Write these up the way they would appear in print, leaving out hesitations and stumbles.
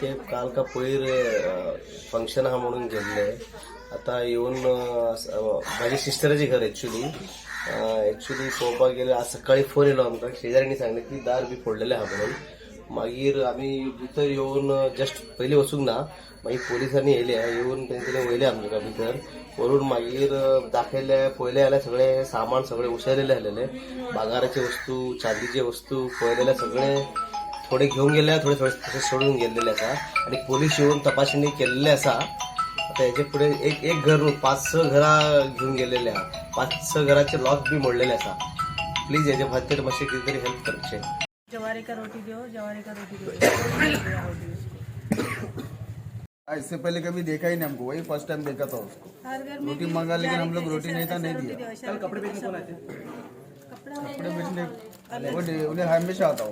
ते काल का पयर फंक्शन हा म्हणून गेल्ले. आता येऊन माझ्या सिस्टराचे घर ऍक्च्युली पळोवपाक गेले. आज सकाळी फोन येलो आमकां, शेजाऱ्यांनी सांगले की दार बी फोडलेले आहा म्हणून. मागीर आमी भितर येवन जस्ट पयलीं वचूंक ना, मागीर पोलिसांनी येवन तेंच्यांनी वयले आमच्या भितर. वरून मागीर दाखयले, पळयले जाल्यार सगळे सामान सगळे उसळलेले आसलेले. भांगाराचे वस्तू, चांदीचे वस्तू पळयलेले सगळे थोडे घेऊन गेले, थोडे थोडे सोडून गेलेले आसा. आणि पोलीस येऊन तपासणी केलेली आसा. आता हेचे पुढे एक घर 5-6 घरां घेऊन गेलेले आहा. 5-6 घराचे लॉक बी मोडलेले आसा. प्लीज हेचे खातीर मातशें कितें तरी हेल्प करचें. जवारी का रोटी दो, जवारी का रोटी दो। इससे पहले कभी देखा ही नहीं हमको, वही फर्स्ट टाइम देखा था उसको। हर घर में रोटी मांगा लेकिन हम लोग रोटी नहीं था, नहीं दिया। कल कपड़े बेचने कौन आए थे? कपड़े बेचने उन्हें हमेशा आता हो।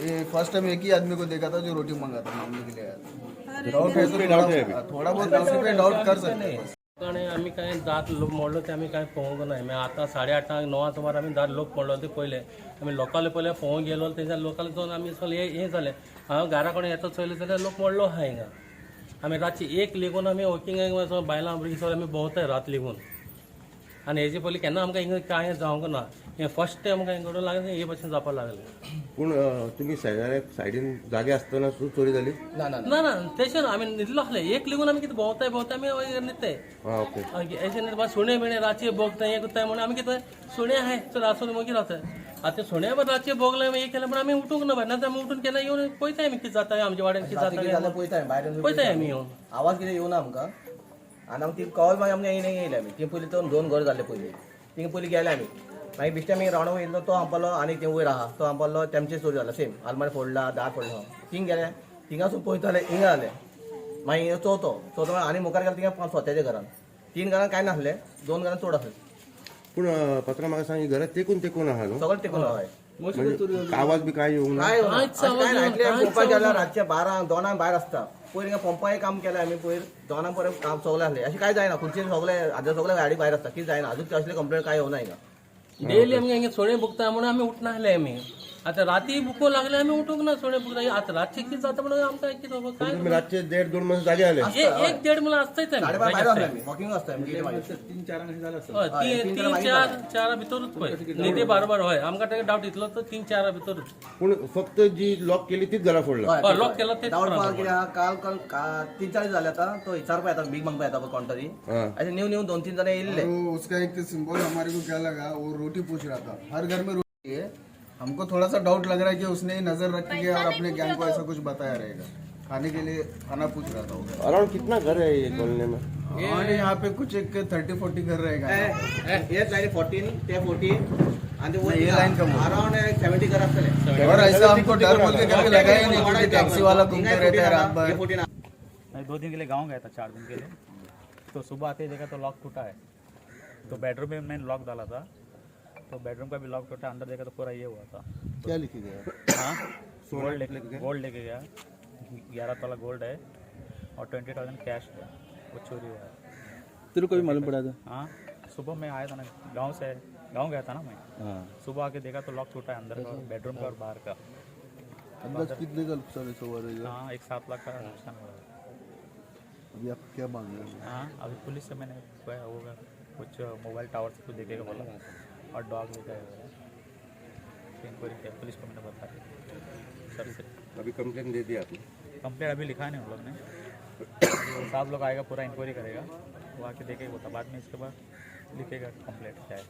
ये फर्स्ट टाइम एक ही आदमी को देखा था जो रोटी मांगा था, मांगने के लिए आया था। डाउट है तो थोड़ा बहुत उसी पे डाउट कर सकते हैं। आणि आम्ही काय दात लोक मोडलो ते आम्ही काय पळोवंक ना. आमी आतां 8:30-9 सुमार आमी दात लोक मोडलो ते पयले. आमी लोकांले पयले पळोवंक गेलो, तेच्या लोकांले जावन आमी सगळे हे जालें. हांव घरा कडेन येता चोयलें जाल्यार लोक मोडलो आहा हिंगा. आमी रातची 1 लेगून आमी वॉकिंगाक बायलां भुरगीं सगळे आमी भोंवताय रात लेगून. आनी हेजे पयलीं केन्ना आमकां हिंगा कांय जावंक ना. हे फर्स्ट टायम आमकां हिंगा लागलें, हे भाशेन जावपाक लागलें. पूण तुम्ही सायडीन जागे आसतना चोरी जाली? ना तेशें ना. आमी न्हिदलो आसले. 1 लेगून आमी कितें भोंवताय आमी न्हिदताय. ओके. हेचे सुणे बिणे रातचे भोगताय, हे करताय म्हणून आमी कितें सुणे आहाय चल आसून मागीर रावताय. आता सुण्या बरं रातचे भोगले, हे केलं पण आम्ही उठूंक ना भायर. नाजाल्यार आमी उठून केन्ना येवन पळयताय आमी कितें जाता आमच्या वाड्यान कितें जाता पळयताय आमी येवन. आवाज कितें येवना आमकां. आनी आमी ती कॉल मागीर आमकां येयले आमी. ती पयलीं तो 2 घर जाल्ले पयलीं. थिंग पयलीं गेले आमी. मागीर बिश्टे आमी रावण येयलो, तो आंपलो आनी ते वयर आहा तो आंपलो. तेमची चोरी जाला सेम. आलमारी फोडला, दार फोडलो. थिंग गेले, थिंगासून पळयताले हिंगा जाले. मागीर चवथो आनी मुखार गेलो थिंगा स्वताच्या घरान. 3 घरान कांय नासले, 2 घरान चोड आसले. पूण पत्र म्हाका सांग, घरात तेकून आहा न्हू? सगळें टेकून हय. म्हणजे आवाज बी काय येवंक ना? काय पंपाक गेल्यार रातचे 12-2 भायर आसता. पयर हिंगा पंपाय काम केलें आमी. पयर 2 पर्यंत काम सगळें आसलें. अशें काय जायना. खुर्ची सगळे गाडी भायर आसता, कितें जायना. अजून असले कंप्लेंट काय येवना हिंगा. डेली आमगे हिंगा सुणे भुकता म्हणून आमी उठना आसले आमी. आता राती भुको लागले आमी उठूंक ना. सुणे भुकता आता रातचे कितें जाता म्हणून आमकां कितें काय तुम्ही रातचे 1.5-2 म्हणून जागे आले? 1-1.5 म्हणून आसतायच आमी. 12:30 भायर आसले आमी. वॉकिंग आसता आमी. 3-4 भितरूच पळय. न्हिदे बारोबर हय. आमकां तेका डावट येतलो तर 3-4 भितरूच. पूण फक्त जी लॉक केली तीच घरा फोडला? लॉक केला ते डाऊट कित्याक काल 3-4 जाले आता. तो विचारपा येता, भीक मागपा येता कोणतरी. अशें न्यू 2-3 जण येयल्ले. तो उसका एक सिंबल हमारे को क्या लगा, वो रोटी पूछ रहा था। हर घर में रोटी है। हमको थोड़ा सा डाउट लग रहा है कि उसने नजर रख के और अपने गैंग को ऐसा कुछ बताया रहेगा। खाने के लिए खाना पूछ रहा था वो। अराउंड कितना घर है ये कॉलोनी में? और यहाँ पे कुछ एक 30-40 घर रहेगा। ये लाइन 14 ते 14 आणि वो ये लाइन कम अराउंड 70 घर असले. और ऐसा हमको डर बोल के कभी लगा ही नहीं, क्योंकि टैक्सी वाला घूमते रहते हैं रात भर। 14 मैं 2 दिन के लिए गाँव गया था, 4 दिन के लिए. तो सुबह आते ही देखा तो लॉक टूटा है. तो बेडरूम में मैंने लॉक डाला था, तो बेडरूम का भी लॉक टूटा. अंदर देखा तो पूरा ये हुआ था. क्या लिखी गया? हाँ, गोल्ड लेके गया. 11 तोला गोल्ड है और 20,000 कैश है. वो चोरी हुआ है. तेरे को भी मालूम पड़ा था? हाँ, सुबह मैं आया था ना, गाँव गया था ना मैं. हाँ. सुबह आके देखा तो लॉक टूटा है अंदर का, बेडरूम का और बाहर का. अंदाज कितने का नुकसान हुआ रहेगा? हाँ, 1-7 लाख का नुकसान हुआ है. अभी आप क्या मांग रहे हैं? हाँ, अभी पुलिस से मैंने होगा कुछ मोबाइल टावर से कुछ देखेगा बोला और डॉग लेकर आया. इंक्वायरी किया, पुलिस को मैंने बताया सर से. अभी कंप्लेंट दे दी आपने? कंप्लेंट अभी लिखा नहीं हम लोग ने. 7 लोग आएगा, पूरा इंक्वायरी करेगा, वो आके देखेगा, बता बाद में इसके बाद लिखेगा कंप्लेंट क्या है.